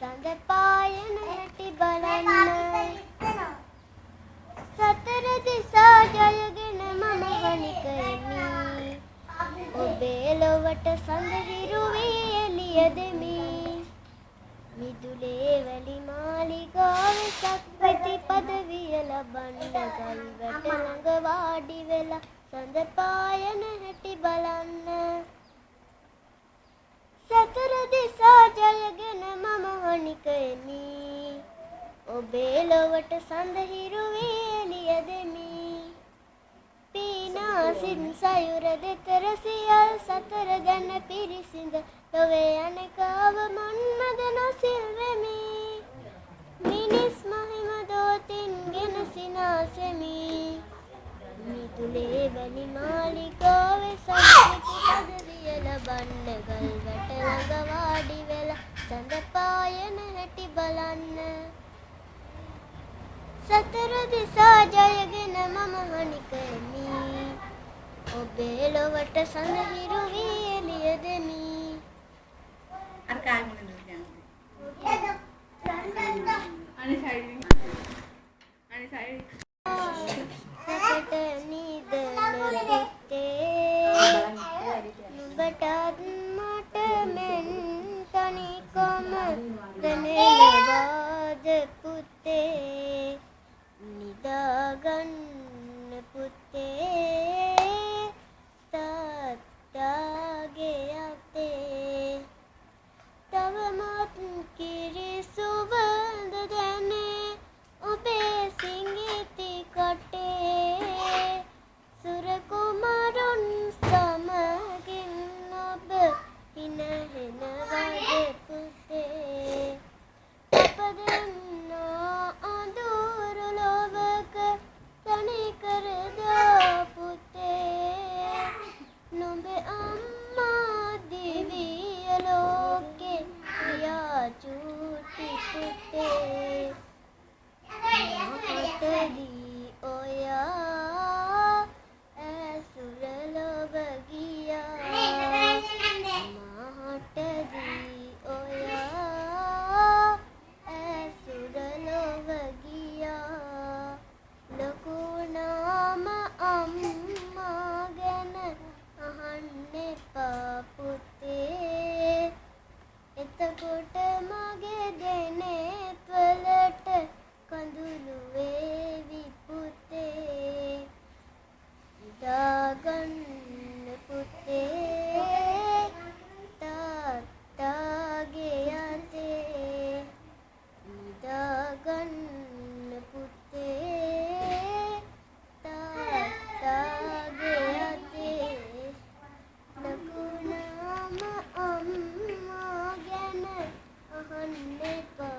සඳ පායන හැටි බලන්න සතර දිසා ජයගෙන මම වනිකෙමි ඔබේ ලොවට සඳ හිරුවී එළිය දෙමි මිදුලේ වැලි මාලිගාවේ සක්විති පදවිය ලබන්න ගල්වැට ළඟ වාඩි වෙලා සඳ පායන හැටි බලන්න සතර දිසා ජයගෙන මම වනිකෙමි ඔබේ ලොවට සඳ හිරුවී එළිය දෙමි පීනාසින් සයුර දෙතර සියල් සතර ගැන පිරිසිඳ ලොවේ අනෙකාව මන්මද නොසිල් වෙමි මිනිස් මහිම දෝතින් ගෙන සිනාසෙමි මිදුලේ වැලි මාලිගාවේ සක්විති පදවිය ලබන්න ගල්වැට ළඟ වාඩි වෙලා සඳ පායන හැටි බලන්න සතර දිසා ජයගෙන මම හනිකෙමි ඔබේ ලොවට සඳ හිරුවී එළිය දෙමි අර කාගෙනද කියන්නේ අනිසයි සකට නිදන පුතේ නුඹටත් මට මෙන් තනිකම දැනෙනවාද පුතේ නිදාගන්න පුතේ තාත්තාගේ අතේ තවමත් කිරි සුවඳ දැනේ ඔබේ සිඟිති කටේ සුර කුමරුන් සමගින් ඔබ හිනහෙනවද පුතේ අප දෙන්නා අඳුරු ලොවක තනිකරදා පුතේ නුඹේ අම්මා දිවිය ලෝකේ පියා චූටි පුතේ මහතදී ඔයා ඇසුර ලොව ගියා මහතදී ඔයා ඇසුර ලොව ගියා ලොකු නාම අම්මා ගැන අහන්න එපා පුතේ එතකොට මගේ දෙනෙත් වලට කඳුළු වේවි පුතේ දාගන්න පුතේ තාත්තාගේ අතේ දාගන්න පුතේ තාත්තාගේ අතේ ලොකු නාම අම්මා ගැන අහන්න එපා